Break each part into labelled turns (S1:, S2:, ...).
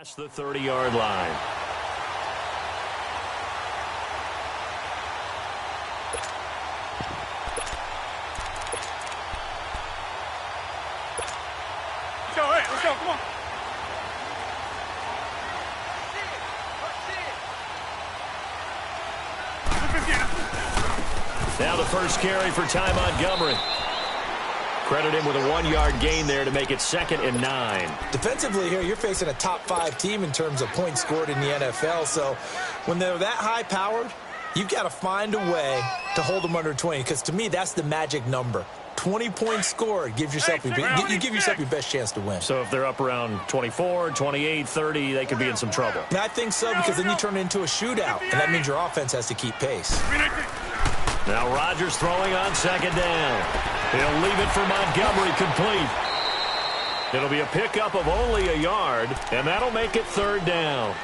S1: past the 30-yard line.
S2: Let's go, come on.
S1: Now the first carry for Ty Montgomery. Credit him with a 1-yard gain there to make it 2nd and 9.
S3: Defensively here, you're facing a top-5 team in terms of points scored in the NFL. So when they're that high-powered, you've got to find a way to hold them under 20. Because to me, that's the magic number. 20 points scored, you give yourself your best chance to win.
S1: So if they're up around 24, 28, 30, they could be in some trouble.
S3: And I think so, because then you turn it into a shootout, and that means your offense has to keep pace.
S1: Now Rodgers throwing on 2nd down. He'll leave it for Montgomery complete. It'll be a pickup of only a yard, and that'll make it 3rd down.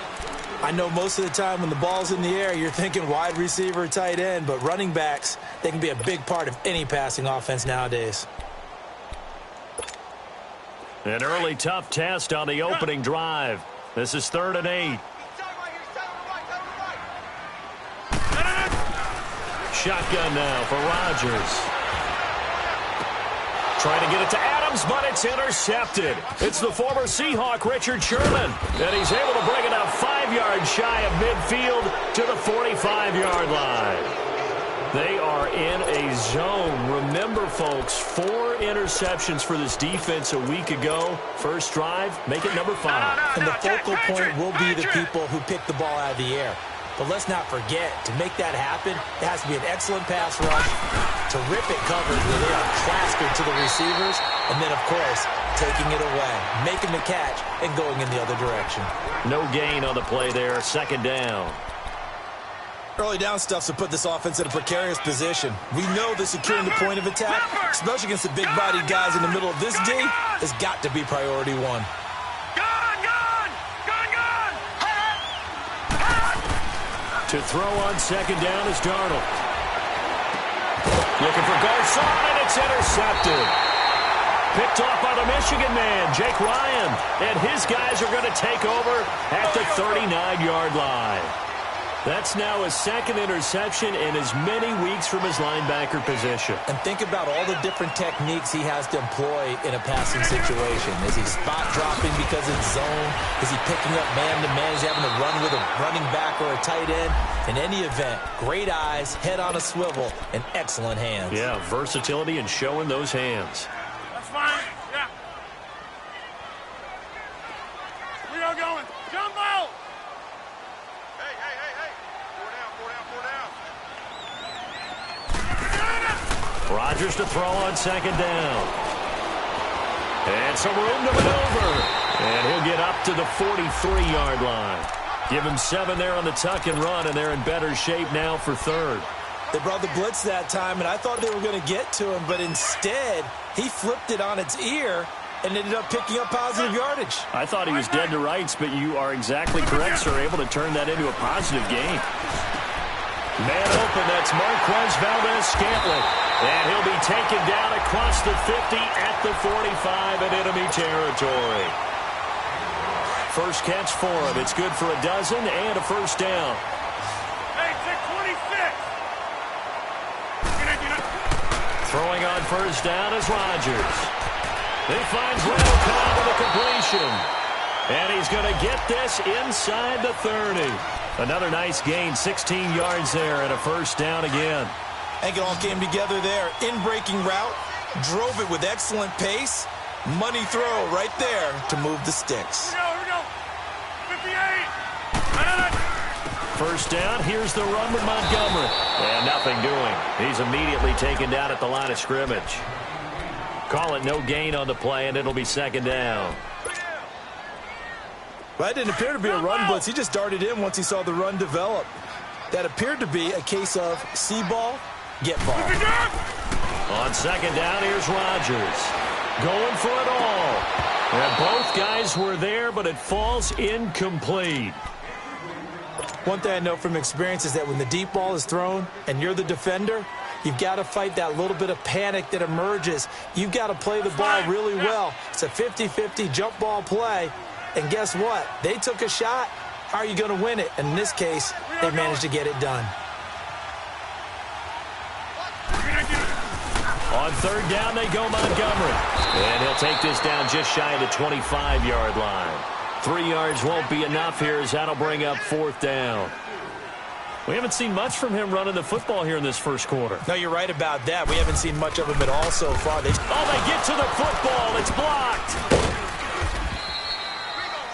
S3: I know most of the time when the ball's in the air, you're thinking wide receiver, tight end, but running backs, they can be a big part of any passing offense nowadays.
S1: An early tough test on the opening drive. This is 3rd and 8. Shotgun now for Rodgers. Trying to get it to Adams, but it's intercepted. It's the former Seahawk, Richard Sherman, and he's able to bring it out 5 yards shy of midfield to the 45-yard line. They are in a zone. Remember, folks, 4 interceptions for this defense a week ago. First drive, make it number 5.
S3: And the focal point will be the people who pick the ball out of the air. But let's not forget, to make that happen, it has to be an excellent pass rush, terrific coverage where they are plastered to the receivers, and then, of course, taking it away, making the catch, and going in the other direction.
S1: No gain on the play there, 2nd down.
S3: Early down stuffs will put this offense in a precarious position. We know that securing the point of attack, especially against the big-bodied guys in the middle of this D, has got to be priority 1.
S1: To throw on 2nd down is Darnold. Looking for Garcon, and it's intercepted. Picked off by the Michigan man, Jake Ryan. And his guys are going to take over at the 39-yard line. That's now his 2nd interception in as many weeks from his linebacker position.
S3: And think about all the different techniques he has to employ in a passing situation. Is he spot dropping because it's zone? Is he picking up man-to-man? Is he having to run with a running back or a tight end? In any event, great eyes, head on a swivel, and excellent hands.
S1: Yeah, versatility and showing those hands.
S2: That's fine. Yeah. We are going. Jumbo!
S1: Rodgers to throw on 2nd down. And some room to maneuver. And he'll get up to the 43-yard line. Give him 7 there on the tuck and run, and they're in better shape now for 3rd.
S3: They brought the blitz that time, and I thought they were going to get to him, but instead, he flipped it on its ear and ended up picking up positive yardage.
S1: I thought he was dead to rights, but you are exactly correct, sir. Able to turn that into a positive gain. Man open, that's Marquez Valdez-Scantling. And he'll be taken down across the 50 at the 45 in enemy territory. First catch for him. It's good for a dozen and a 1st down.
S2: Hey, 26.
S1: Throwing on 1st down is Rodgers. He finds Randall Cobb with a completion. And he's going to get this inside the 30. Another nice gain, 16 yards there and a 1st down again.
S3: I think it all came together there. In-breaking route, drove it with excellent pace. Money throw right there to move the sticks.
S2: Here we go. 58.
S1: 1st down, here's the run with Montgomery. And nothing doing. He's immediately taken down at the line of scrimmage. Call it no gain on the play, and it'll be 2nd down.
S3: Well, that didn't appear to be a run blitz. He just darted in once he saw the run develop. That appeared to be a case of see ball, get ball.
S1: On 2nd down, here's Rodgers. Going for it all. And both guys were there, but it falls incomplete.
S3: One thing I know from experience is that when the deep ball is thrown and you're the defender, you've got to fight that little bit of panic that emerges. You've got to play the ball really well. It's a 50-50 jump ball play, And guess what? They took a shot. How are you going to win it? And in this case, they managed to get it done.
S1: On third down, they go Montgomery. And he'll take this down just shy of the 25-yard line. 3 yards won't be enough here as that'll bring up fourth down. We haven't seen much from him running the football here in this first quarter.
S3: No, you're right about that. We haven't seen much of him at all so far.
S1: They get to the football. It's blocked.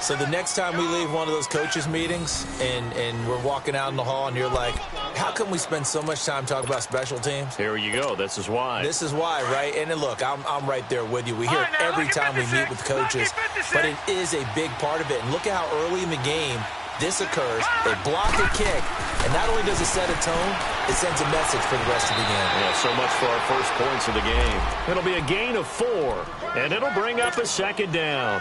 S3: So the next time we leave one of those coaches' meetings and we're walking out in the hall and you're like, how come we spend so much time talking about special teams?
S1: Here you go. This is why.
S3: This is why, right? And then look, I'm right there with you. We hear it every time we meet with coaches, but it is a big part of it. And look at how early in the game this occurs. They block a kick, and not only does it set a tone, it sends a message for the rest of the game.
S1: Yeah, so much for our first points of the game. It'll be a gain of 4, and it'll bring up a second down.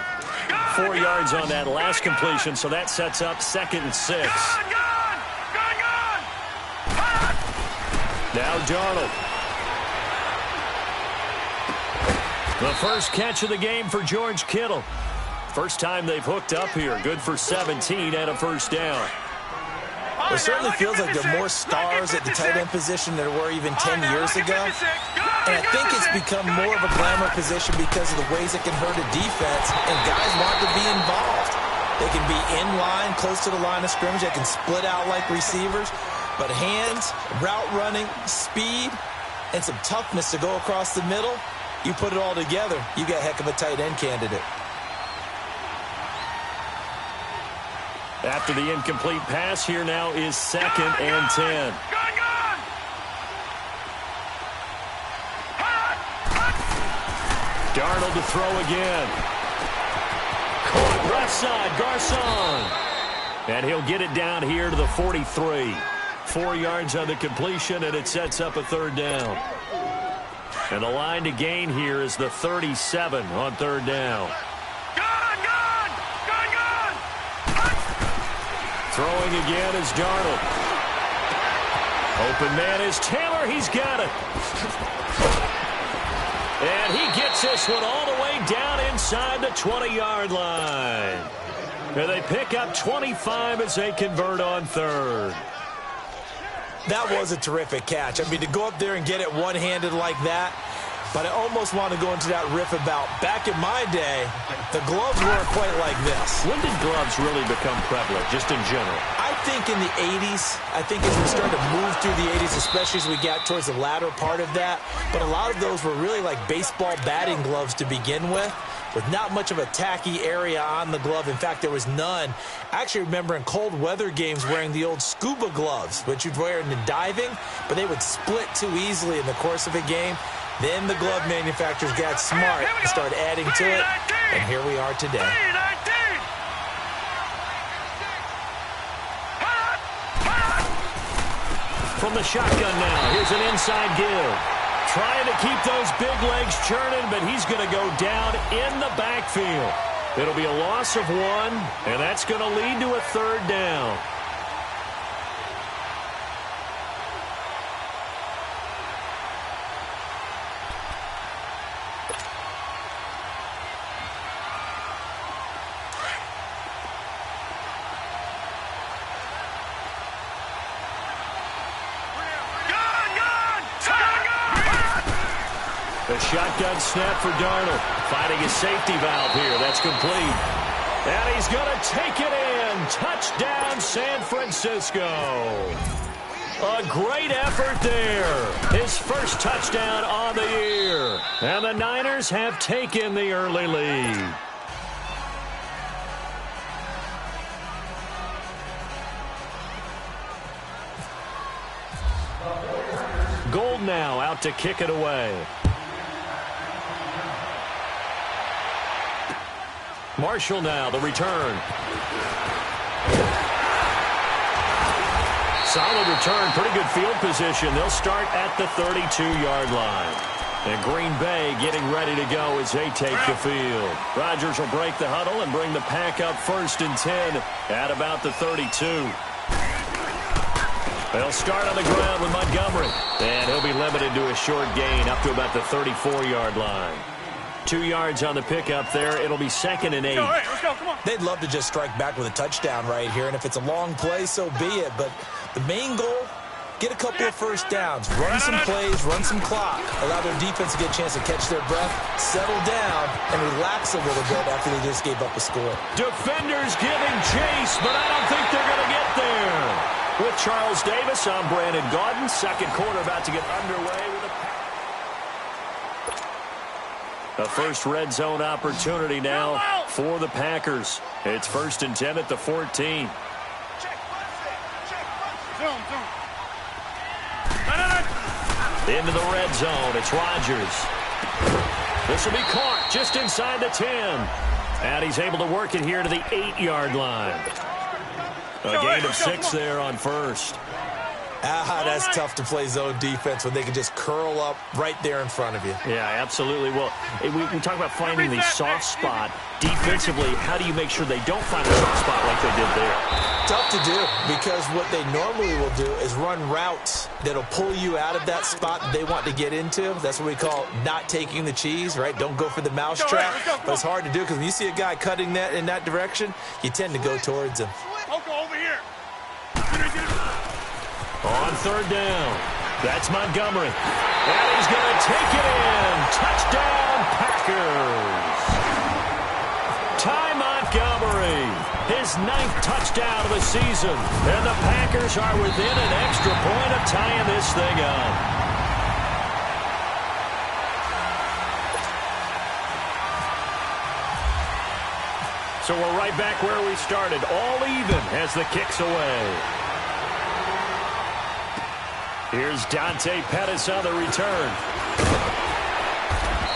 S1: 4 yards on that last completion, so that sets up 2nd and 6. Now Darnold. The first catch of the game for George Kittle. First time they've hooked up here. Good for 17 and a first down.
S3: It certainly feels like there are more stars at the tight end position than there were even 10 years ago. And I think it's become more of a glamour position because of the ways it can hurt a defense, and guys want to be involved. They can be in line, close to the line of scrimmage. They can split out like receivers. But hands, route running, speed, and some toughness to go across the middle, you put it all together, you got a heck of a tight end candidate.
S1: After the incomplete pass, here now is 2nd and 10. Darnold to throw again. Caught left side, Garcon. And he'll get it down here to the 43. 4 yards on the completion, and it sets up a third down. And the line to gain here is the 37 on third down. Throwing again is Darnold. Open man is Taylor. He's got it. And he gets this one all the way down inside the 20-yard line. And they pick up 25 as they convert on third.
S3: That was a terrific catch. I mean, to go up there and get it one-handed like that, but I almost want to go into that riff about back in my day, the gloves weren't quite like this.
S1: When did gloves really become prevalent, just in general?
S3: I think in the 80s. I think as we started to move through the 80s, especially as we got towards the latter part of that. But a lot of those were really like baseball batting gloves to begin with not much of a tacky area on the glove. In fact, there was none. I actually remember in cold weather games wearing the old scuba gloves, which you'd wear in the diving, but they would split too easily in the course of a game. Then the glove manufacturers got smart and started adding to it, and here we are today.
S1: From the shotgun now, here's an inside give. Trying to keep those big legs churning, but he's going to go down in the backfield. It'll be a loss of 1, and that's going to lead to a third down. A shotgun snap for Darnold. Finding his safety valve here. That's complete. And he's going to take it in. Touchdown, San Francisco. A great effort there. His first touchdown on the year. And the Niners have taken the early lead. Gold now out to kick it away. Marshall now, the return. Solid return, pretty good field position. They'll start at the 32-yard line. And Green Bay getting ready to go as they take the field. Rodgers will break the huddle and bring the pack up 1st and 10 at about the 32. They'll start on the ground with Montgomery. And he'll be limited to a short gain up to about the 34-yard line. 2 yards on the pickup there. It'll be 2nd and 8.
S2: Let's go, come on.
S3: They'd love to just strike back with a touchdown right here, and if it's a long play, so be it. But the main goal, get a couple of first downs, run some plays, run some clock, allow their defense to get a chance to catch their breath, settle down, and relax a little bit after they just gave up a score.
S1: Defenders giving chase, but I don't think they're going to get there. With Charles Davis, I'm Brandon Gaudin. Second quarter about to get underway with a first red zone opportunity now for the Packers. It's 1st and 10 at the 14.
S2: Zoom.
S1: Into the red zone. It's Rodgers. This will be caught just inside the 10. And he's able to work it here to the 8-yard line. A gain of 6 there on first.
S3: That's tough to play zone defense when they can just curl up right there in front of you.
S1: Yeah, absolutely. Well, we talk about finding the soft spot. Defensively, how do you make sure they don't find a soft spot like they did there?
S3: Tough to do, because what they normally will do is run routes that'll pull you out of that spot that they want to get into. That's what we call not taking the cheese, right? Don't go for the mousetrap. But it's hard to do because when you see a guy cutting that in that direction, you tend to go towards him.
S2: Over here.
S1: On 3rd down, that's Montgomery. And he's going to take it in. Touchdown, Packers. Ty Montgomery, his 9th touchdown of the season. And the Packers are within an extra point of tying this thing up. So we're right back where we started, all even as the kick's away. Here's Dante Pettis on the return.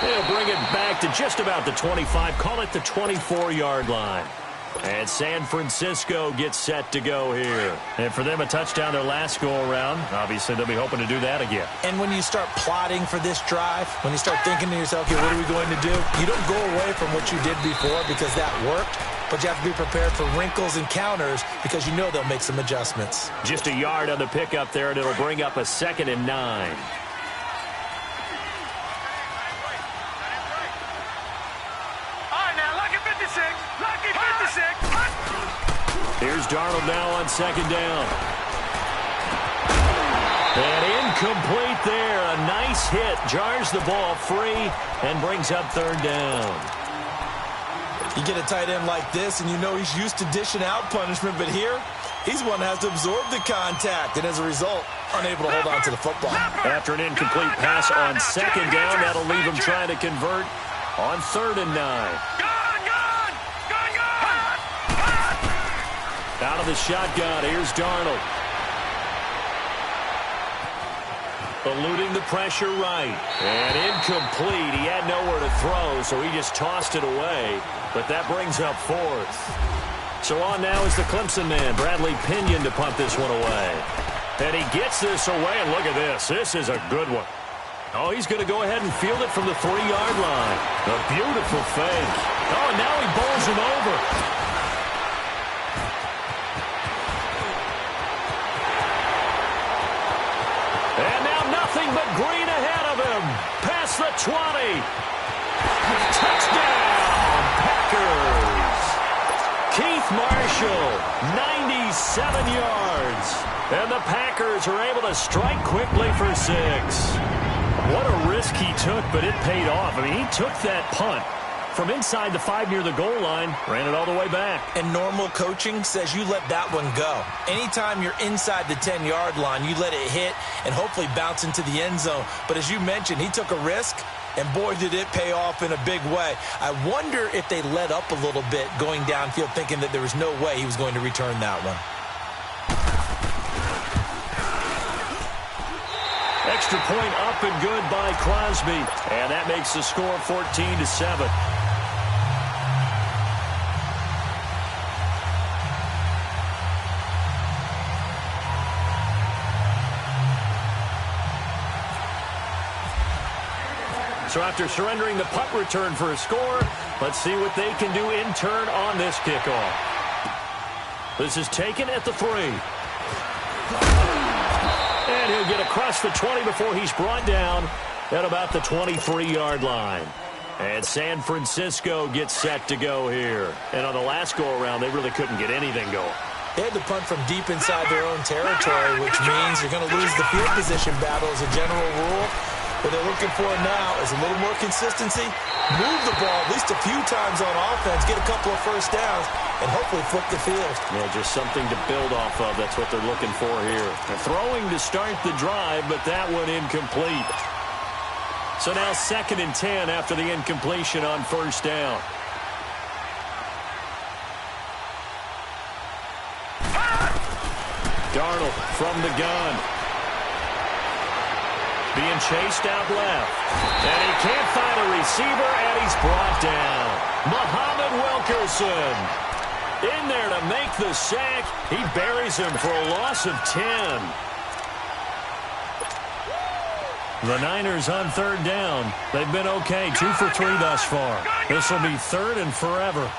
S1: They'll bring it back to just about the 25, call it the 24-yard line. And San Francisco gets set to go here. And for them, a touchdown their last go-around. Obviously, they'll be hoping to do that again.
S3: And when you start plotting for this drive, when you start thinking to yourself, okay, what are we going to do? You don't go away from what you did before because that worked. But you have to be prepared for wrinkles and counters because you know they'll make some adjustments.
S1: Just a yard on the pickup there, and it'll bring up a 2nd and 9.
S2: All right, now, lucky 56. Lucky 56.
S1: Here's Darnold now on 2nd down. And incomplete there. A nice hit. Jars the ball free and brings up 3rd down.
S3: You get a tight end like this, and you know he's used to dishing out punishment, but here, he's one that has to absorb the contact, and as a result, unable to hold on to the football.
S1: After an incomplete pass on 2nd down, that'll leave him trying to convert on 3rd and 9. Out of the shotgun, here's Darnold. Eluding the pressure right. And incomplete. He had nowhere to throw, so he just tossed it away. But that brings up 4th. So on now is the Clemson man, Bradley Pinion, to punt this one away. And he gets this away, and look at this. This is a good one. Oh, he's going to go ahead and field it from the 3-yard line. A beautiful fake. Oh, now he bowls him over. And now nothing but green ahead of him. Past the 20. Touchdown, Packers. Keith Marshall, 97 yards. And the Packers are able to strike quickly for 6. What a risk he took, but it paid off. I mean, he took that punt from inside the 5 near the goal line, ran it all the way back.
S3: And normal coaching says you let that one go. Anytime you're inside the 10-yard line, you let it hit and hopefully bounce into the end zone. But as you mentioned, he took a risk, and boy, did it pay off in a big way. I wonder if they let up a little bit going downfield, thinking that there was no way he was going to return that one.
S1: Extra point up and good by Crosby. And that makes the score 14-7. So after surrendering the punt return for a score, let's see what they can do in turn on this kickoff. This is taken at the 3. And he'll get across the 20 before he's brought down at about the 23-yard line. And San Francisco gets set to go here. And on the last go-around, they really couldn't get anything going.
S3: They had to punt from deep inside their own territory, which means you're going to lose the field position battle as a general rule. What they're looking for now is a little more consistency, move the ball at least a few times on offense, get a couple of first downs, and hopefully flip the field.
S1: Yeah, just something to build off of. That's what they're looking for here. They're throwing to start the drive, but that one incomplete. So now 2nd and 10 after the incompletion on first down. Darnold from the gun. Being chased out left. And he can't find a receiver, and he's brought down. Muhammad Wilkerson in there to make the sack. He buries him for a loss of 10. The Niners on 3rd down. They've been okay, 2 for 3 thus far. This will be 3rd and forever.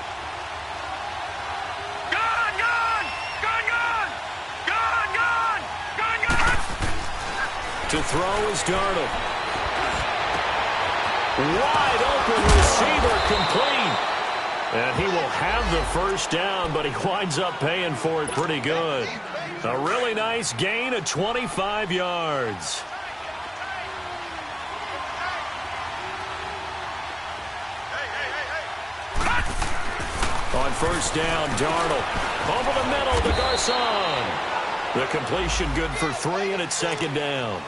S1: To throw is Darnold. Wide open receiver complete. And he will have the first down, but he winds up paying for it pretty good. A really nice gain of 25 yards. On first down, Darnold. Over the middle to Garcon. The completion good for 3, and it's 2nd down.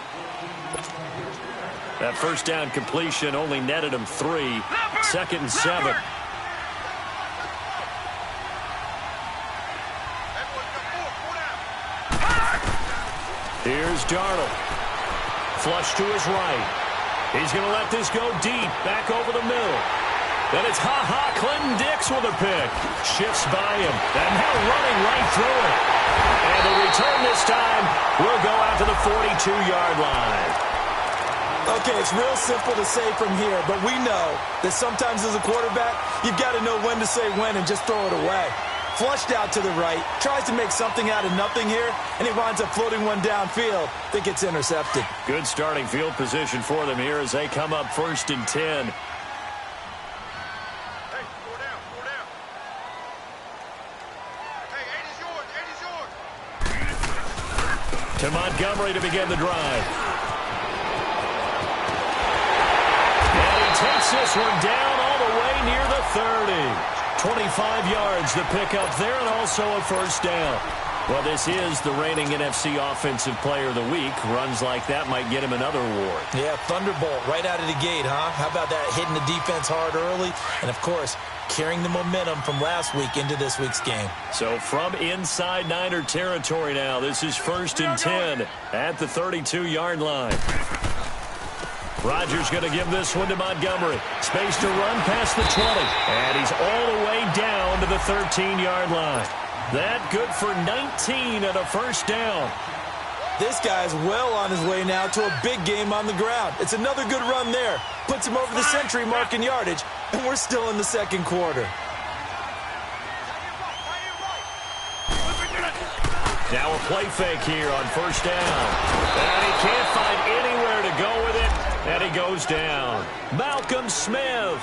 S1: That first down completion only netted him 3. 2nd and 7. Here's Darnold. Flush to his right. He's going to let this go deep. Back over the middle. Then it's Clinton Dix with a pick. Shifts by him. And now running right through it. And the return this time will go out to the 42-yard line.
S3: Okay, it's real simple to say from here, but we know that sometimes as a quarterback, you've got to know when to say when and just throw it away. Flushed out to the right, tries to make something out of nothing here, and he winds up floating one downfield that gets intercepted.
S1: Good starting field position for them here as they come up 1st and 10. To Montgomery to begin the drive. And he takes this one down all the way near the 30. 25 yards to pick up there, and also a first down. Well, this is the reigning NFC Offensive Player of the Week. Runs like that might get him another award.
S3: Yeah, thunderbolt right out of the gate, huh? How about that, hitting the defense hard early? And, of course, carrying the momentum from last week into this week's game.
S1: So from inside Niner territory now, this is 1st and 10 at the 32-yard line. Rodgers going to give this one to Montgomery. Space to run past the 20. And he's all the way down to the 13-yard line. That good for 19 and a first down.
S3: This guy's well on his way now to a big game on the ground. It's another good run there. Puts him over the century mark in yardage, and we're still in the 2nd quarter.
S1: Now a play fake here on first down. And he can't find anywhere to go with it, and he goes down. Malcolm Smith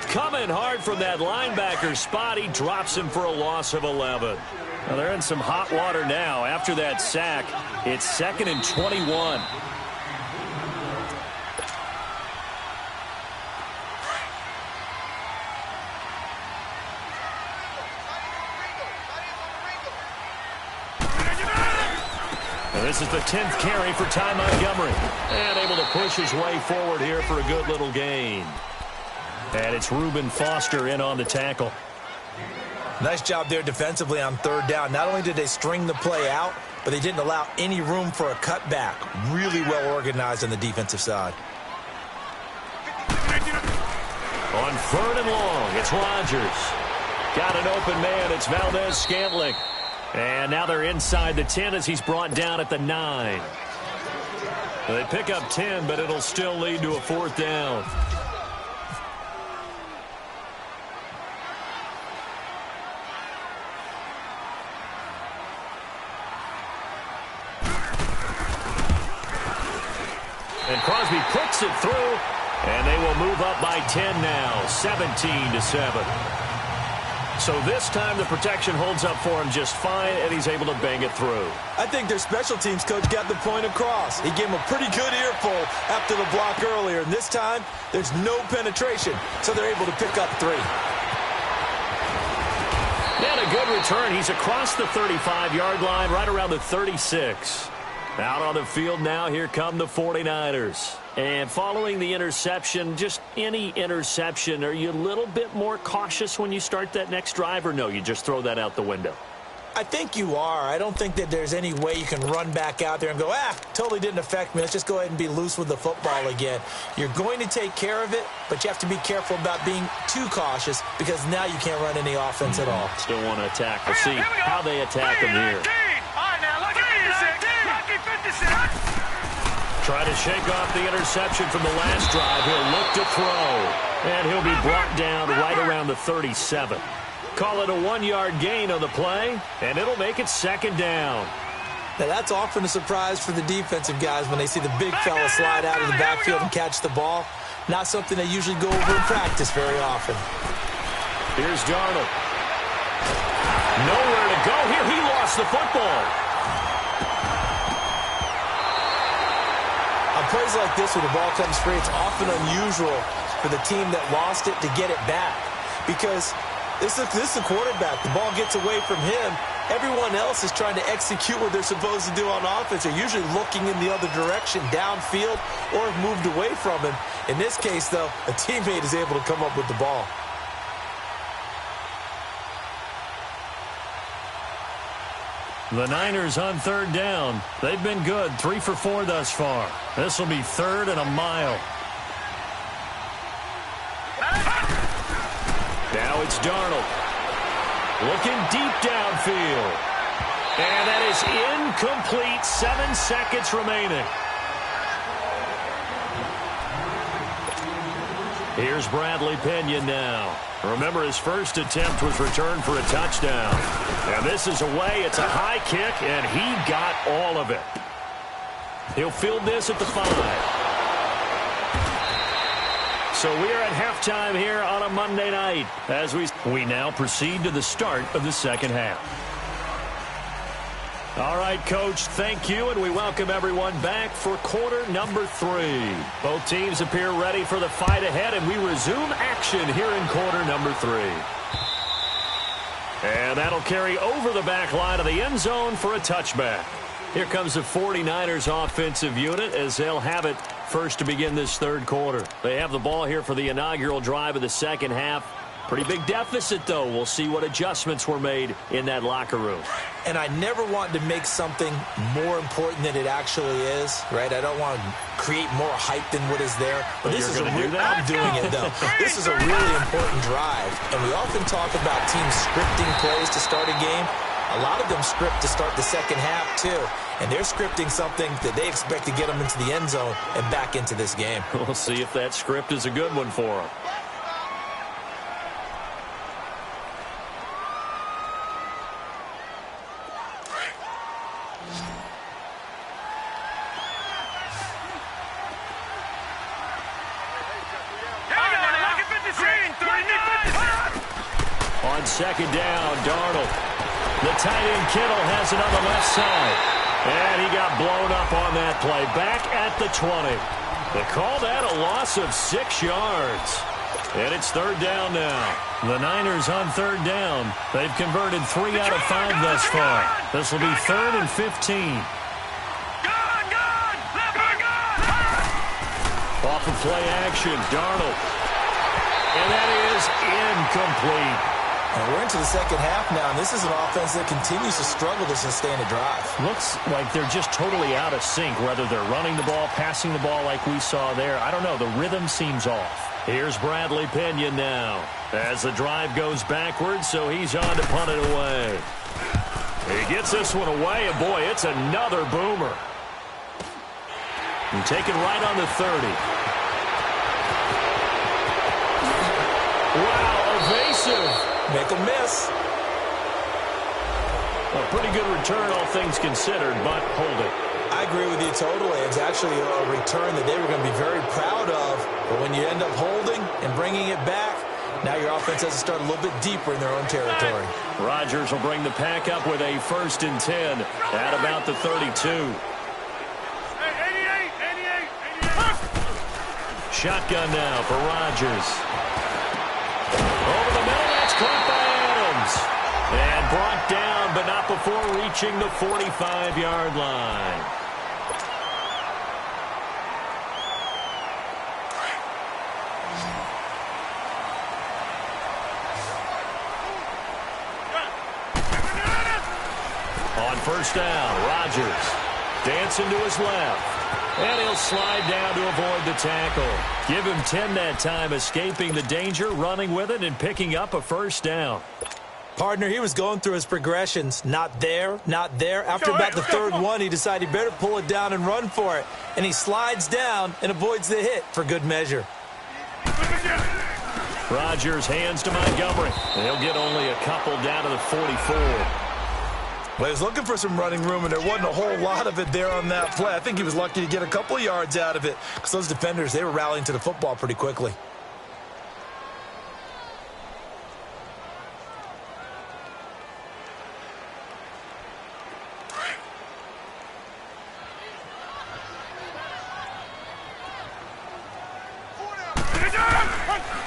S1: coming hard from that linebacker spot. He drops him for a loss of 11. Now they're in some hot water now. After that sack, it's 2nd and 21. And this is the 10th carry for Ty Montgomery. And able to push his way forward here for a good little gain. And it's Reuben Foster in on the tackle.
S3: Nice job there defensively on 3rd down. Not only did they string the play out, but they didn't allow any room for a cutback. Really well organized on the defensive side.
S1: On 3rd and long, it's Rodgers. Got an open man. It's Valdez-Scantling. And now they're inside the 10 as he's brought down at the 9. They pick up 10, but it'll still lead to a 4th down. And Crosby puts it through, And they will move up by 10 now, 17-7. So this time the protection holds up for him just fine, and he's able to bang it through.
S3: I think their special teams coach got the point across. He gave him a pretty good earful after the block earlier, and this time there's no penetration, so they're able to pick up 3.
S1: And a good return. He's across the 35-yard line, right around the 36. Out on the field now, here come the 49ers. And following the interception, just any interception, are you a little bit more cautious when you start that next drive, or no, you just throw that out the window?
S3: I think you are. I don't think that there's any way you can run back out there and go, totally didn't affect me. Let's just go ahead and be loose with the football again. You're going to take care of it, but you have to be careful about being too cautious because now you can't run any offense at all.
S1: Still want to attack. We'll see how they attack him here.
S2: All right, now, lucky 56. Lucky 56.
S1: Try to shake off the interception from the last drive. He'll look to throw, and he'll be brought down right around the 37. Call it a 1-yard gain on the play, and it'll make it 2nd down.
S3: Now, that's often a surprise for the defensive guys when they see the big fella slide out of the backfield and catch the ball. Not something they usually go over in practice very often.
S1: Here's Darnold. Nowhere to go here. He lost the football.
S3: On plays like this, when the ball comes free, it's often unusual for the team that lost it to get it back because this is the quarterback. The ball gets away from him. Everyone else is trying to execute what they're supposed to do on offense. They're usually looking in the other direction, downfield, or have moved away from him. In this case, though, a teammate is able to come up with the ball.
S1: The Niners on 3rd down. They've been good, 3 for 4 thus far. This will be 3rd and a mile. Now it's Darnold. Looking deep downfield. And that is incomplete. 7 seconds remaining. Here's Bradley Pinion now. Remember, his first attempt was returned for a touchdown. And this is away. It's a high kick, and he got all of it. He'll field this at the 5. So we're at halftime here on a Monday night as we now proceed to the start of the second half. All right, Coach, thank you, and we welcome everyone back for quarter number 3. Both teams appear ready for the fight ahead, and we resume action here in quarter number 3. And that'll carry over the back line of the end zone for a touchback. Here comes the 49ers offensive unit as they'll have it first to begin this 3rd quarter. They have the ball here for the inaugural drive of the second half. Pretty big deficit, though. We'll see what adjustments were made in that locker room.
S3: And I never want to make something more important than it actually is, right? I don't want to create more hype than what is there. But this is I'm doing it, though. This is a really important drive. And we often talk about teams scripting plays to start a game. A lot of them script to start the second half, too. And they're scripting something that they expect to get them into the end zone and back into this game.
S1: We'll see if that script is a good one for them. On 2nd down, Darnold. The tight end Kittle has it on the left side. And he got blown up on that play. Back at the 20. They call that a loss of 6 yards. And it's 3rd down now. The Niners on 3rd down. They've converted 3 out of 5 thus far. This will be 3rd and 15. Off of play action, Darnold. And that is incomplete.
S3: And we're into the second half now, and this is an offense that continues to struggle to sustain a drive.
S1: Looks like they're just totally out of sync, whether they're running the ball, passing the ball like we saw there. I don't know. The rhythm seems off. Here's Bradley Pinion now as the drive goes backwards, so he's on to punt it away. He gets this one away, and boy, it's another boomer. And taken right on the 30. Wow, evasive.
S3: Make a miss.
S1: A pretty good return, all things considered, but hold it.
S3: I I agree with you totally. It's actually a return that they were going to be very proud of. But when you end up holding and bringing it back, now your offense has to start a little bit deeper in their own territory.
S1: Rodgers will bring the pack up with a 1st and 10 at about the 32. Shotgun now for Rodgers. Over the middle, that's caught by Adams. And brought down, but not before reaching the 45-yard line. On 1st down, Rodgers dancing to his left. And he'll slide down to avoid the tackle. Give him 10 that time, escaping the danger, running with it, and picking up a 1st down.
S3: Partner, he was going through his progressions. Not there, not there. After about the 3rd one, he decided he better pull it down and run for it. And he slides down and avoids the hit for good measure.
S1: Rodgers hands to Montgomery. And he'll get only a couple down to the 44.
S4: Well, he was looking for some running room, and there wasn't a whole lot of it there on that play. I think he was lucky to get a couple of yards out of it because those defenders, they were rallying to the football pretty quickly.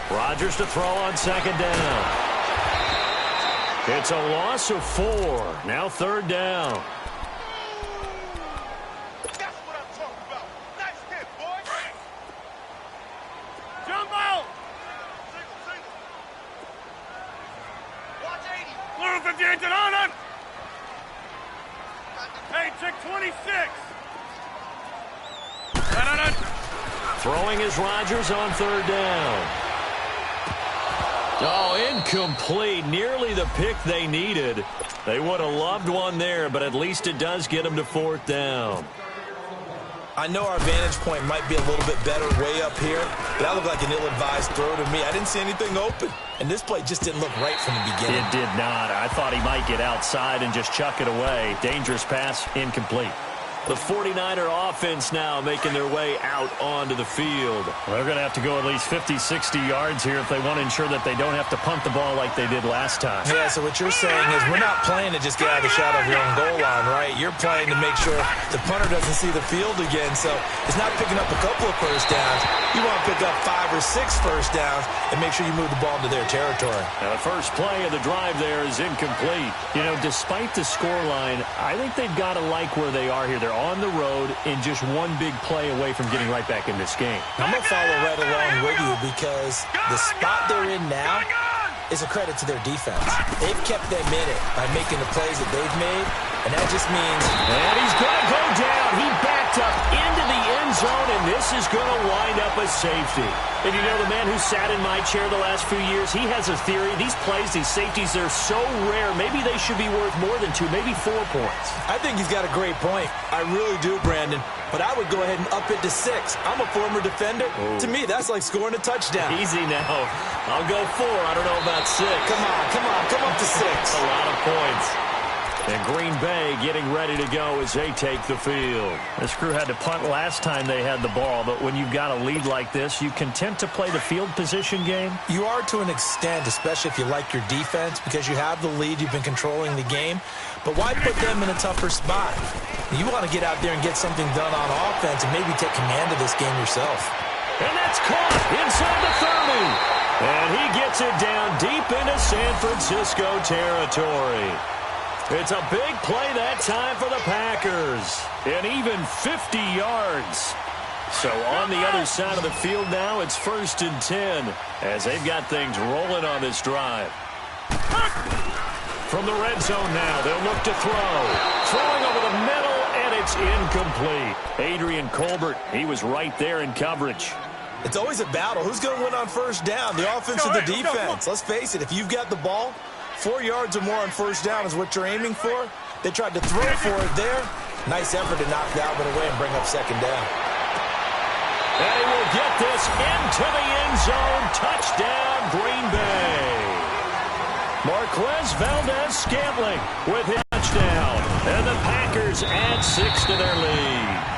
S1: Rodgers to throw on 2nd down. It's a loss of 4. Now 3rd down.
S2: That's what I'm talking about. Nice hit, boy. Jump out. Single. Watch 80. Blue 58 to on. Hey, check 26.
S1: Throwing is Rodgers on 3rd down. Oh, incomplete. Nearly the pick they needed. They would have loved one there, but at least it does get them to 4th down.
S4: I know our vantage point might be a little bit better way up here, but that looked like an ill-advised throw to me. I didn't see anything open, and this play just didn't look right from the beginning.
S1: It did not. I thought he might get outside and just chuck it away. Dangerous pass, incomplete. The 49er offense now making their way out onto the field. Well, they're going to have to go at least 50, 60 yards here if they want to ensure that they don't have to punt the ball like they did last time.
S4: Yeah, so what you're saying is we're not playing to just get out of the shadow of your own goal line, right? You're playing to make sure the punter doesn't see the field again. So it's not picking up a couple of 1st downs. You want to pick up 5 or 6 1st downs and make sure you move the ball into their territory.
S1: Now the first play of the drive there is incomplete. You know, despite the scoreline, I think they've got to like where they are here. They're on the road and just one big play away from getting right back in this game.
S3: I'm going to follow right along with you because the spot they're in now is a credit to their defense. They've kept them in it by making the plays that they've made, and that just means...
S1: And he's going to go down. He backed up into the end zone, and this is going to wind up a safety. And you know, the man who sat in my chair the last few years, he has a theory. These plays, these safeties, they're so rare. Maybe they should be worth more than 2, maybe 4 points.
S3: I think he's got a great point. I really do, Brandon. But I would go ahead and up it to 6. I'm a former defender.
S1: Ooh.
S3: To me, that's like scoring a touchdown.
S1: Easy now. I'll go 4. I don't know about 6.
S3: Come up to 6.
S1: A lot of points. And Green Bay getting ready to go as they take the field. This crew had to punt last time they had the ball, but when you've got a lead like this, you content to play the field position game?
S3: You are to an extent, especially if you like your defense, because you have the lead, you've been controlling the game. But why put them in a tougher spot? You want to get out there and get something done on offense and maybe take command of this game yourself.
S1: And that's caught inside the 30. And he gets it down deep into San Francisco territory. It's a big play that time for the Packers. And even 50 yards. So on the other side of the field now, it's 1st and 10 as they've got things rolling on this drive. From the red zone now, they'll look to throw. Throwing over the middle, and it's incomplete. Adrian Colbert, he was right there in coverage.
S4: It's always a battle. Who's going to win on 1st down, the offense or the defense? Let's face it, if you've got the ball, 4 yards or more on 1st down is what you're aiming for. They tried to throw for it there. Nice effort to knock that one away and bring up 2nd down.
S1: And he will get this into the end zone. Touchdown, Green Bay. Marquez Valdez-Scantling with his touchdown. And the Packers add 6 to their lead.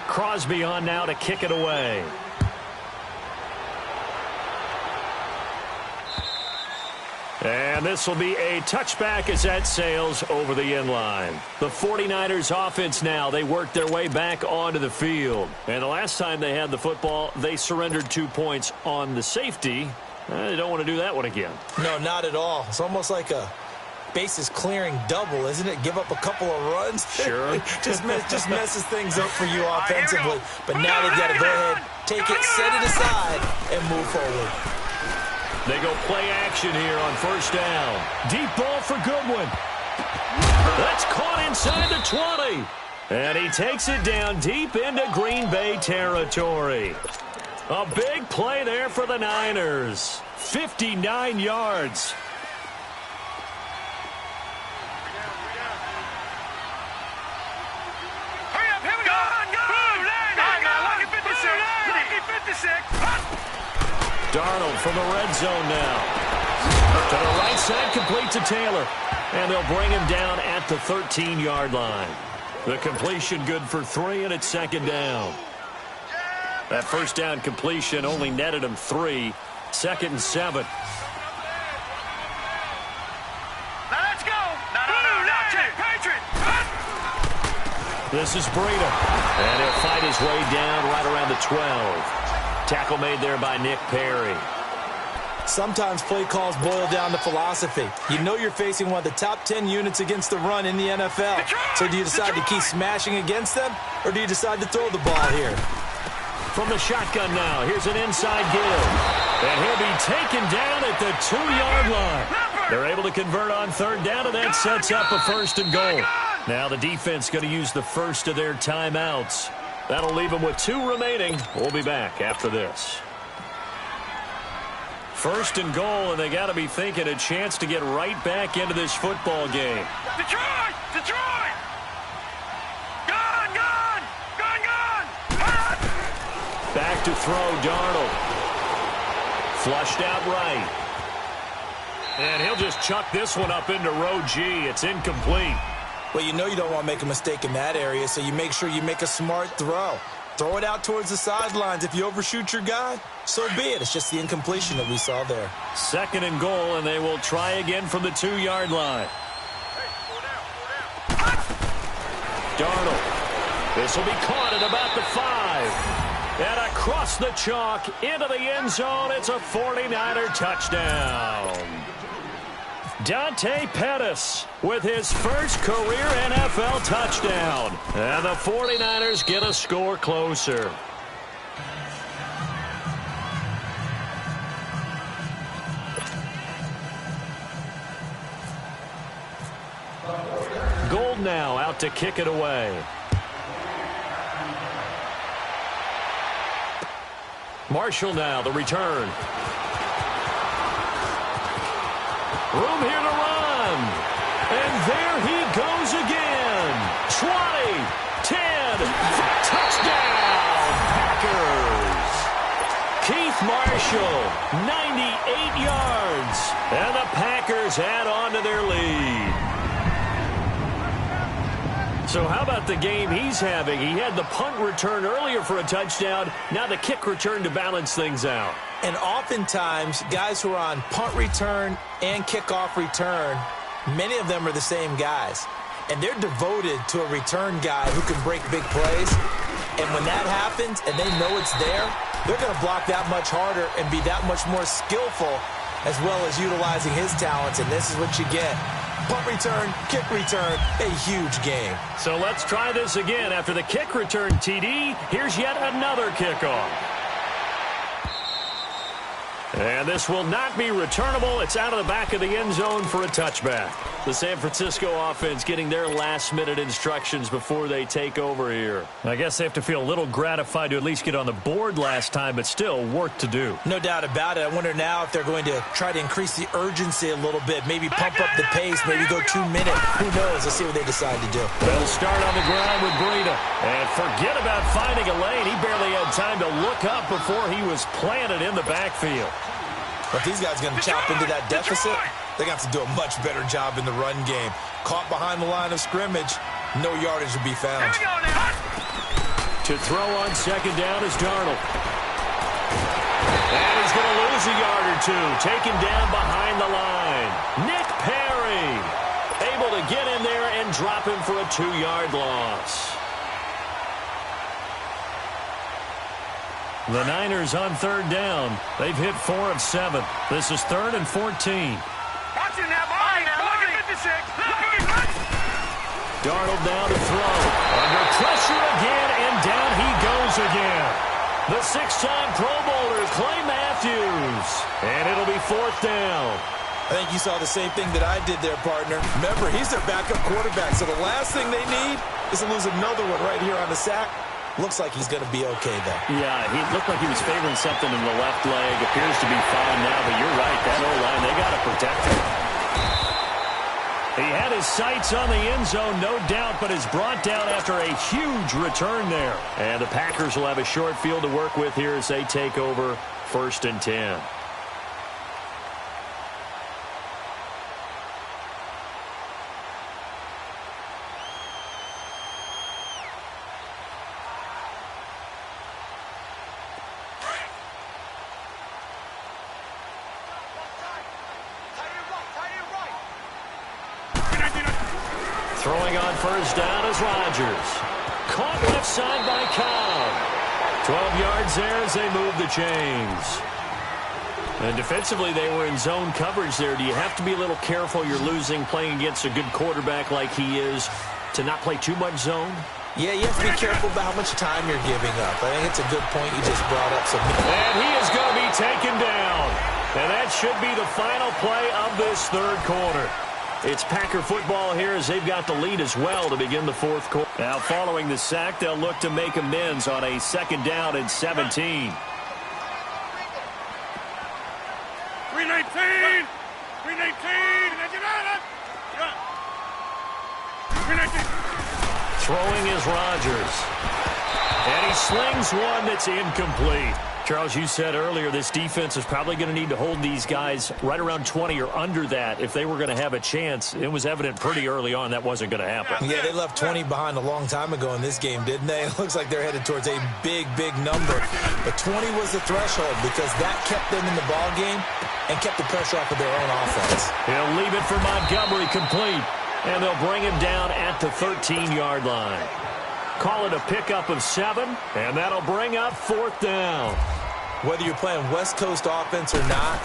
S1: Crosby on now to kick it away. And this will be a touchback as that sails over the end line. The 49ers offense now, they work their way back onto the field. And the last time they had the football, they surrendered 2 points on the safety. They don't want to do that one again.
S3: No, not at all. It's almost like a bases clearing double, isn't it? Give up a couple of runs.
S1: Sure.
S3: just messes things up for you offensively. But now they've got to go ahead, take it, set it aside, and move forward.
S1: They go play action here on first down. Deep ball for Goodwin. That's caught inside the 20. And he takes it down deep into Green Bay territory. A big play there for the Niners. 59 yards. Darnold from the red zone now. To the right side, complete to Taylor. And they'll bring him down at the 13-yard line. The completion good for 3, and it's second down. That first down completion only netted him 3. 2nd and 7.
S2: Now let's go.
S1: This is Breida. And he'll fight his way down right around the 12. Tackle made there by Nick Perry.
S3: Sometimes play calls boil down to philosophy. You know you're facing one of the top 10 units against the run in the NFL. So do you decide to keep smashing against them, or do you decide to throw the ball here?
S1: From the shotgun now, here's an inside give. And he'll be taken down at the 2-yard line. They're able to convert on third down, and that sets up a 1st and goal. Now the defense going to use the first of their timeouts. That'll leave them with 2 remaining. We'll be back after this. 1st and goal, and they got to be thinking a chance to get right back into this football game.
S2: Detroit! Gone!
S1: Back to throw, Darnold. Flushed out right. And he'll just chuck this one up into row G. It's incomplete.
S3: Well, you know you don't want to make a mistake in that area, so you make sure you make a smart throw. Throw it out towards the sidelines. If you overshoot your guy, so be it. It's just the incompletion that we saw there.
S1: 2nd and goal, and they will try again from the 2-yard line. Darnold. This will be caught at about the 5. And across the chalk into the end zone. It's a 49er touchdown. Dante Pettis with his first career NFL touchdown. And the 49ers get a score closer. Gold now out to kick it away. Marshall now, the return. Room here to run. And there he goes again. 20, 10, touchdown, Packers. Keith Marshall, 98 yards. And the Packers add on to their lead. So how about the game he's having? He had the punt return earlier for a touchdown. Now the kick return to balance things out.
S3: And oftentimes, guys who are on punt return and kickoff return, many of them are the same guys. And they're devoted to a return guy who can break big plays. And when that happens and they know it's there, they're going to block that much harder and be that much more skillful, as well as utilizing his talents. And this is what you get. Punt return, kick return, a huge game.
S1: So let's try this again. After the kick return, TD, here's yet another kickoff. And this will not be returnable. It's out of the back of the end zone for a touchback. The San Francisco offense getting their last-minute instructions before they take over here. I guess they have to feel a little gratified to at least get on the board last time, but still work to do.
S3: No doubt about it. I wonder now if they're going to try to increase the urgency a little bit, maybe pump up the pace, maybe go 2 minutes. Who knows? Let's see what they decide to do.
S1: They'll start on the ground with Breida. And forget about finding a lane. He barely had time to look up before he was planted in the backfield.
S3: But these guys are going to chop into that deficit. They're going to have to do a much better job in the run game. Caught behind the line of scrimmage, no yardage to be found.
S1: To throw on second down is Darnold. And he's going to lose a yard or two. Taken down behind the line. Nick Perry able to get in there and drop him for a 2-yard loss. The Niners on third down. They've hit 4 of 7. This is 3rd and 14.
S2: Watch it now, boy. Look at 56.
S1: Darnold now to throw. Under pressure again, and down he goes again. The 6-time Pro Bowler, Clay Matthews. And it'll be 4th down.
S3: I think you saw the same thing that I did there, partner. Remember, he's their backup quarterback, so the last thing they need is to lose another one right here on the sack. Looks like he's going to be okay, though.
S1: Yeah, he looked like he was favoring something in the left leg. Appears to be fine now, but you're right. That O-line, they got to protect him. He had his sights on the end zone, no doubt, but is brought down after a huge return there. And the Packers will have a short field to work with here as they take over 1st and 10. Throwing on first down is Rodgers. Caught left side by Cobb. 12 yards there as they move the chains. And defensively, they were in zone coverage there. Do you have to be a little careful? You're losing playing against a good quarterback like he is to not play too much zone?
S3: Yeah, you have to be careful about how much time you're giving up. I think it's a good point you just brought up.
S1: And he is going to be taken down. And that should be the final play of this 3rd quarter. It's Packer football here as they've got the lead as well to begin the 4th quarter. Now, following the sack, they'll look to make amends on a 2nd down and 17.
S2: 319. 319.
S1: Throwing is Rodgers. And he slings one that's incomplete. Charles, you said earlier this defense is probably going to need to hold these guys right around 20 or under that if they were going to have a chance. It was evident pretty early on that wasn't going to happen.
S3: Yeah, they left 20 behind a long time ago in this game, didn't they? It looks like they're headed towards a big, big number. But 20 was the threshold because that kept them in the ball game and kept the pressure off of their own offense.
S1: He'll leave it for Montgomery complete, and they'll bring him down at the 13-yard line. Call it a pickup of 7, and that'll bring up 4th down.
S3: Whether you're playing West Coast offense or not,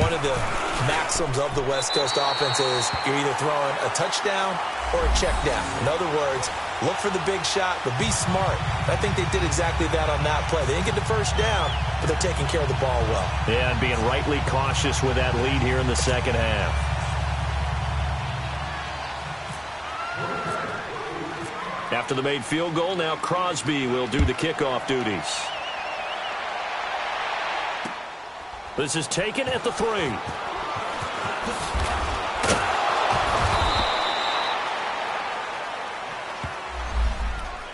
S3: one of the maxims of the West Coast offense is you're either throwing a touchdown or a check down. In other words, look for the big shot, but be smart. I think they did exactly that on that play. They didn't get the first down, but they're taking care of the ball well.
S1: Yeah, and being rightly cautious with that lead here in the 2nd half. After the made field goal, now Crosby will do the kickoff duties. This is taken at the 3.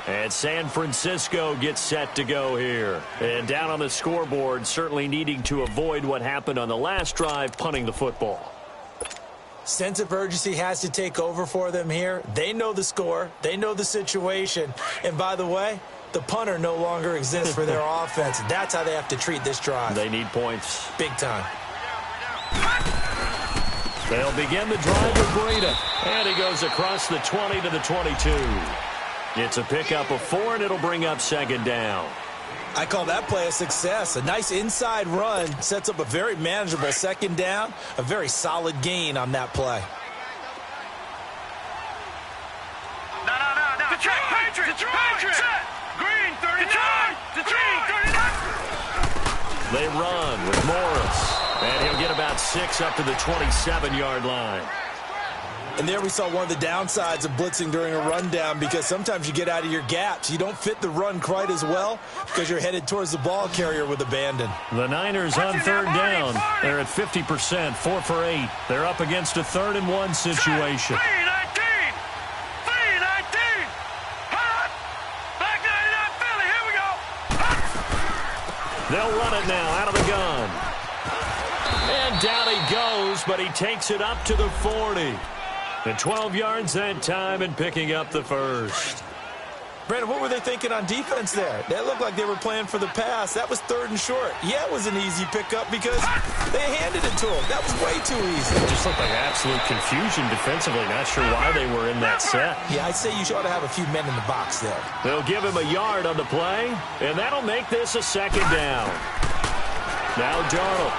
S1: And San Francisco gets set to go here. And down on the scoreboard, certainly needing to avoid what happened on the last drive, punting the football.
S3: Sense of urgency has to take over for them here. They know the score. They know the situation. And by the way, the punter no longer exists for their offense. That's how they have to treat this drive.
S1: They need points.
S3: Big time.
S1: They'll begin the drive with Breida. And he goes across the 20 to the 22. It's a pickup of 4, and it'll bring up 2nd down.
S3: I call that play a success. A nice inside run sets up a very manageable 2nd down. A very solid gain on that play.
S2: No. The track, Patriots. Green, 39. The track, 39.
S1: They They run with Morris. And he'll get about 6 up to the 27-yard line.
S4: And there we saw one of the downsides of blitzing during a rundown, because sometimes you get out of your gaps. You don't fit the run quite as well because you're headed towards the ball carrier with abandon.
S1: The Niners on third down. They're at 50%, 4 for 8. They're up against a 3rd-and-1 situation.
S2: 3-19. Back 99 Philly. Here we go.
S1: They'll run it now out of the gun. And down he goes, but he takes it up to the 40. And 12 yards that time and picking up the first.
S4: Brandon, what were they thinking on defense there? That looked like they were playing for the pass. That was 3rd and short. Yeah, it was an easy pickup because they handed it to him. That was way too easy.
S1: It just looked like absolute confusion defensively. Not sure why they were in that set.
S4: Yeah, I'd say you ought to have a few men in the box there.
S1: They'll give him a yard on the play, and that'll make this a 2nd down. Now Darnold.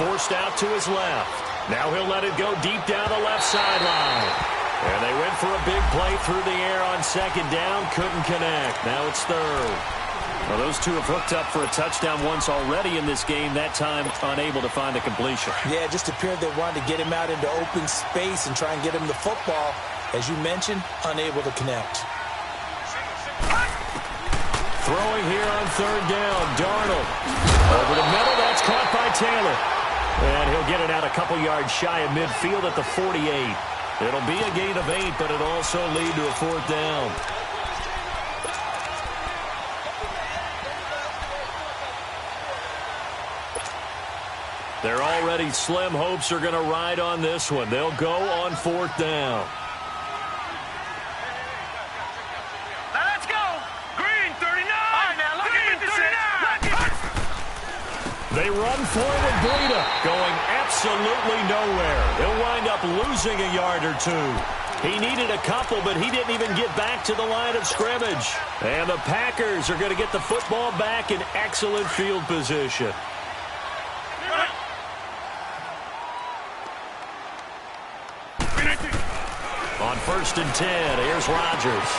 S1: Forced out to his left. Now he'll let it go deep down the left sideline. And they went for a big play through the air on 2nd down. Couldn't connect. Now it's 3rd. Well, those two have hooked up for a touchdown once already in this game. That time unable to find the completion.
S4: Yeah, it just appeared they wanted to get him out into open space and try and get him the football. As you mentioned, unable to connect.
S1: Throwing here on 3rd down. Darnold. Over the middle. That's caught by Taylor. And he'll get it out a couple yards shy of midfield at the 48. It'll be a gain of 8, but it'll also lead to a 4th down. Their already slim hopes are going to ride on this one. They'll go on 4th down.
S2: Let's go. Green 39. All right, now look at 39.
S1: They run forward, Breida, going absolutely nowhere. He'll wind up losing a yard or 2. He needed a couple, but he didn't even get back to the line of scrimmage. And the Packers are going to get the football back in excellent field position. On 1st and 10, here's Rodgers.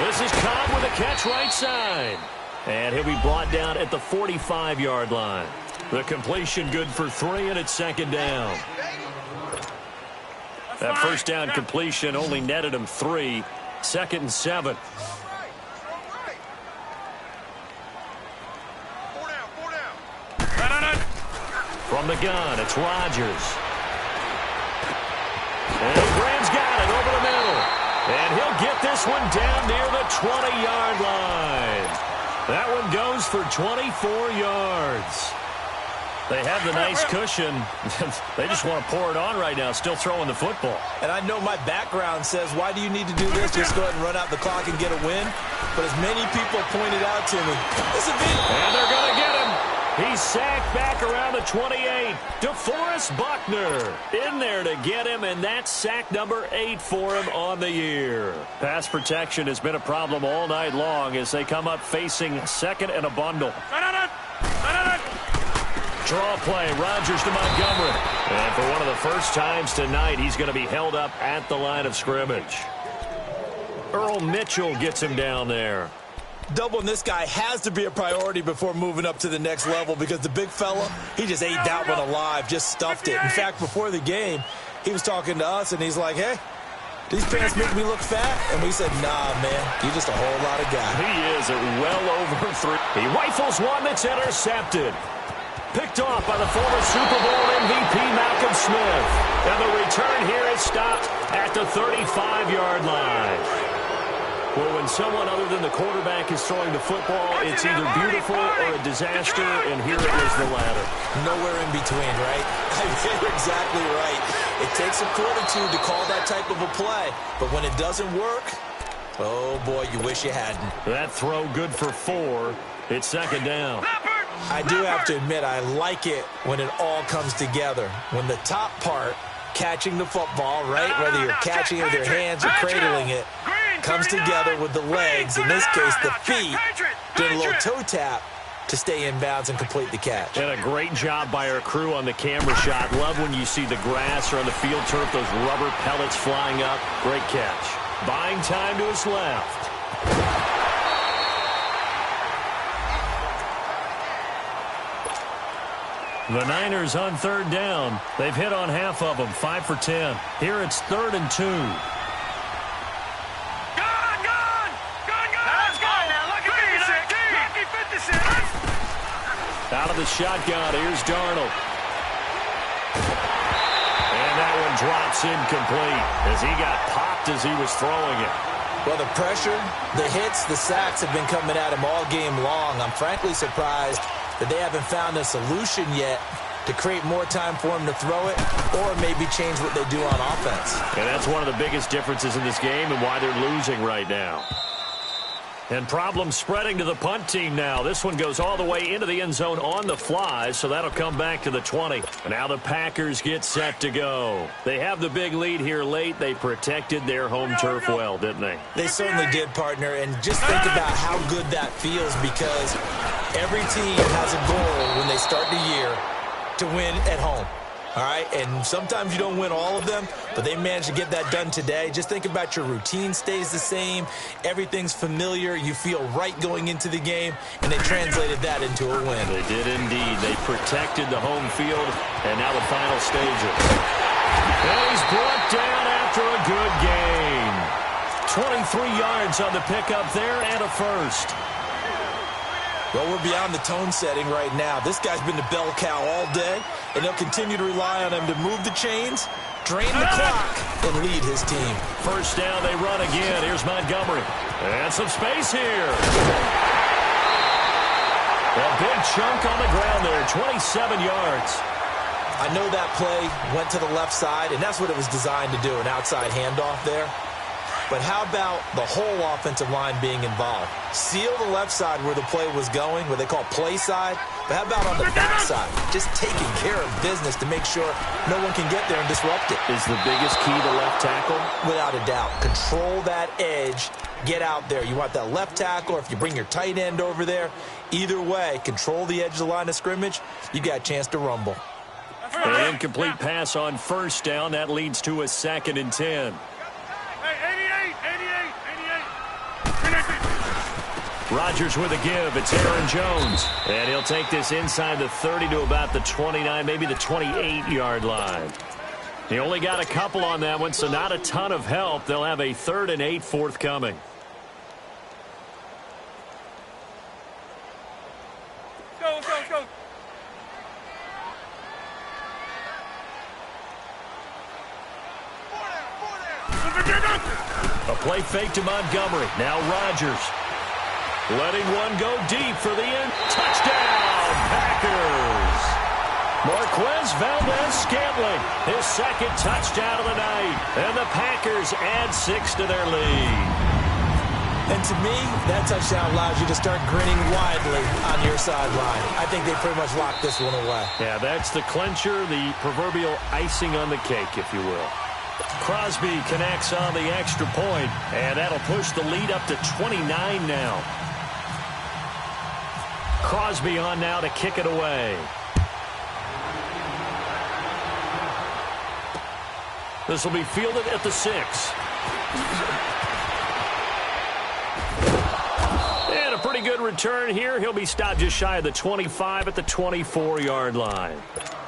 S1: This is Cobb with a catch right side. And he'll be brought down at the 45-yard line. The completion good for 3, and it's 2nd down. That 1st down completion only netted him 3. 2nd and 7. From the gun, it's Rodgers. And Graham's got it over the middle. And he'll get this one down near the 20-yard line. That one goes for 24 yards. They have the nice cushion. They just want to pour it on right now, still throwing the football.
S4: And I know my background says, why do you need to do this? Just go ahead and run out the clock and get a win. But as many people pointed out to me, this is big.
S1: And they're going to get him. He's sacked back around the 28. DeForest Buckner in there to get him, and that's sack number 8 for him on the year. Pass protection has been a problem all night long as they come up facing 2nd and a bundle. Draw play, Rodgers to Montgomery. And for one of the first times tonight, he's going to be held up at the line of scrimmage. Earl Mitchell gets him down there.
S4: Doubling this guy has to be a priority before moving up to the next level, because the big fella, he just ate that one alive, just stuffed it. In fact, before the game, he was talking to us, and he's like, hey, these pants make me look fat? And we said, nah, man, you're just a whole lot of guy.
S1: He is at well over 3. He rifles one that's intercepted. Picked off by the former Super Bowl MVP Malcolm Smith. And the return here is stopped at the 35-yard line. Well, when someone other than the quarterback is throwing the football, it's either beautiful or a disaster, and here it was the latter.
S4: Nowhere in between, right? You're exactly right. It takes some fortitude to call that type of a play, but when it doesn't work, oh, boy, you wish you hadn't.
S1: That throw good for 4. It's 2nd down.
S4: I do have to admit, I like it when it all comes together. When the top part, catching the football, right, whether you're catching it with your hands or cradling it, comes together with the legs, in this case the feet, doing a little toe tap to stay in bounds and complete the catch.
S1: And a great job by our crew on the camera shot. Love when you see the grass or on the field turf, those rubber pellets flying up. Great catch. Buying time to his left. The Niners on third down. They've hit on half of them, 5 for 10. Here it's 3rd and 2. Out of the shotgun, here's Darnold. And that one drops incomplete as he got popped as he was throwing it.
S3: Well, the pressure, the hits, the sacks have been coming at him all game long. I'm frankly surprised that they haven't found a solution yet to create more time for him to throw it or maybe change what they do on offense.
S1: And that's one of the biggest differences in this game and why they're losing right now. And problems spreading to the punt team now. This one goes all the way into the end zone on the fly, so that'll come back to the 20. And now the Packers get set to go. They have the big lead here late. They protected their home turf well, didn't they?
S3: They certainly did, partner. And just think about how good that feels, because every team has a goal when they start the year to win at home. All right, and sometimes you don't win all of them, but they managed to get that done today. Just think about your routine stays the same. Everything's familiar. You feel right going into the game, and they translated that into a win.
S1: They did indeed. They protected the home field, and now the final stages. And he's brought down after a good game. 23 yards on the pickup there and a first.
S3: Well, we're beyond the tone setting right now. This guy's been the bell cow all day, and they'll continue to rely on him to move the chains, drain the clock, and lead his team.
S1: First down, they run again. Here's Montgomery. And some space here. A big chunk on the ground there, 27 yards.
S3: I know that play went to the left side, and that's what it was designed to do, an outside handoff there. But how about the whole offensive line being involved? Seal the left side where the play was going, what they call play side. But how about on the back side? Just taking care of business to make sure no one can get there and disrupt it.
S1: Is the biggest key to left tackle?
S3: Without a doubt. Control that edge. Get out there. You want that left tackle, or if you bring your tight end over there, either way, control the edge of the line of scrimmage. You got a chance to rumble.
S1: An incomplete pass on first down. That leads to a 2nd and 10. Rodgers with a give. It's Aaron Jones. And he'll take this inside the 30 to about the 29, maybe the 28-yard line. He only got a couple on that one, so not a ton of help. They'll have a 3rd and 8 forthcoming.
S2: Go.
S1: A play fake to Montgomery. Now Rodgers. Letting one go deep for the end. Touchdown, Packers. Marquez Valdez-Scantling, his 2nd touchdown of the night. And the Packers add 6 to their lead.
S3: And to me, that touchdown allows you to start grinning widely on your sideline. I think they pretty much locked this one away.
S1: Yeah, that's the clincher, the proverbial icing on the cake, if you will. Crosby connects on the extra point, and that'll push the lead up to 29 now. Crosby on now to kick it away. This will be fielded at the 6. And a pretty good return here. He'll be stopped just shy of the 25 at the 24-yard line.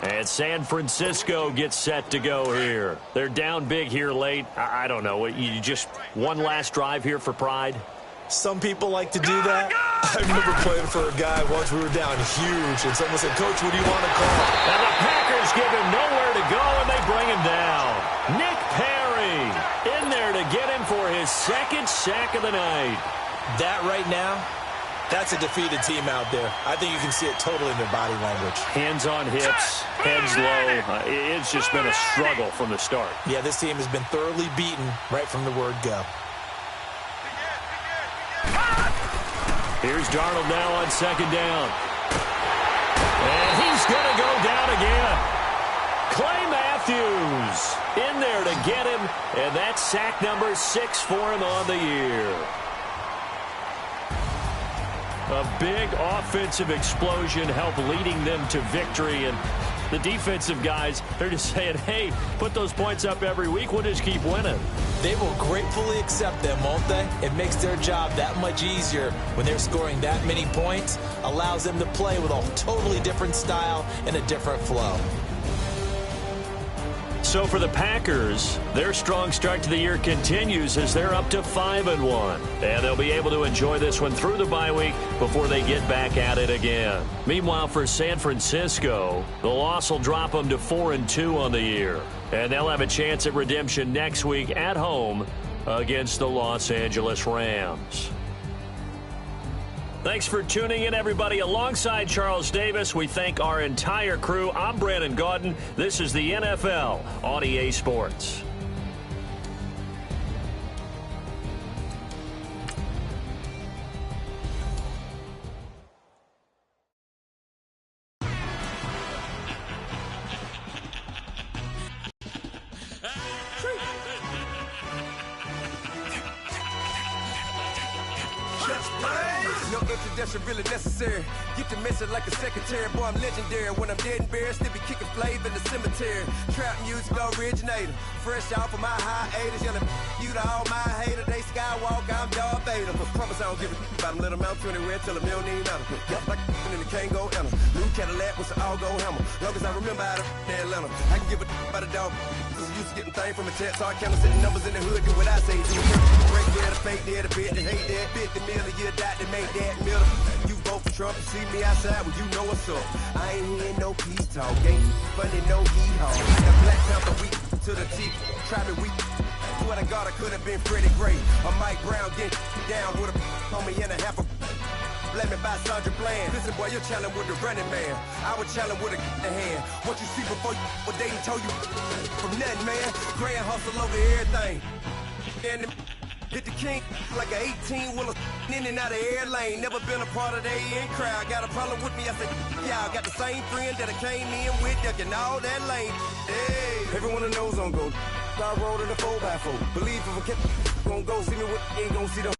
S1: And San Francisco gets set to go here. They're down big here late. I don't know. You just one last drive here for pride?
S3: Some people like to do that. I remember playing for a guy once. We were down huge, and someone said, "Coach, what do you want to call?"
S1: And the Packers give him nowhere to go, and they bring him down. Nick Perry in there to get him for his 2nd sack of the night.
S3: That right now, that's a defeated team out there. I think you can see it totally in their body language.
S1: Hands on hips, heads low. It's just been a struggle from the start.
S3: Yeah, this team has been thoroughly beaten right from the word go.
S1: Here's Darnold now on 2nd down. And he's going to go down again. Clay Matthews in there to get him, and that's sack number 6 for him on the year. A big offensive explosion helped leading them to victory, and The defensive guys, they're just saying, hey, put those points up every week. We'll just keep winning.
S3: They will gratefully accept them, won't they? It makes their job that much easier when they're scoring that many points. Allows them to play with a totally different style and a different flow.
S1: So for the Packers, their strong start to the year continues as they're up to 5-1. And they'll be able to enjoy this one through the bye week before they get back at it again. Meanwhile, for San Francisco, the loss will drop them to 4-2 on the year. And they'll have a chance at redemption next week at home against the Los Angeles Rams. Thanks for tuning in, everybody. Alongside Charles Davis, we thank our entire crew. I'm Brandon Gaudin. This is the NFL on EA Sports.
S5: No introduction really necessary. Get the message like a secretary. Boy, I'm legendary. When I'm dead and buried, still be kicking flavor in the cemetery. Trap music originator. Fresh off of my hiatus. Yelling you to all my haters. They skywalk, I'm Darth Vader. Promise I don't give a about them. Let them out to anywhere till them don't even matter. Yup, like and they can't go enter. New Cadillac with an all-go hammer. Long as I remember how to Atlanta. I can give a about a dog. I'm used to getting things from a text. So I count setting numbers in the hood. Do what I say. Do break there, the fake there, the bit, the hate that. 50 million, you die to make that middle. You vote for Trump, you see me outside, well, you know what's up. I ain't hearing no peace talk, ain't funny, no hee-haw. The Black Panther weak to the teeth, try me weak. What I got, I could have been Freddie Gray. Or Mike Brown getting down with a on me and a half a. Let me buy Sandra Bland. Listen, boy, you're challenging with the running man. I was challenging with a in the hand. What you see before you, what they told you from nothing, man. Grand hustle over everything. And hit the king like an 18-wheeler in and out of air lane. Never been a part of the in crowd. Got a problem with me, I said, y'all got the same friend that I came in with, ducking all that lane. Hey, everyone knows on go. I rolled in a 4x4. Believe if I kept gon' go, see me with ain't gon' see the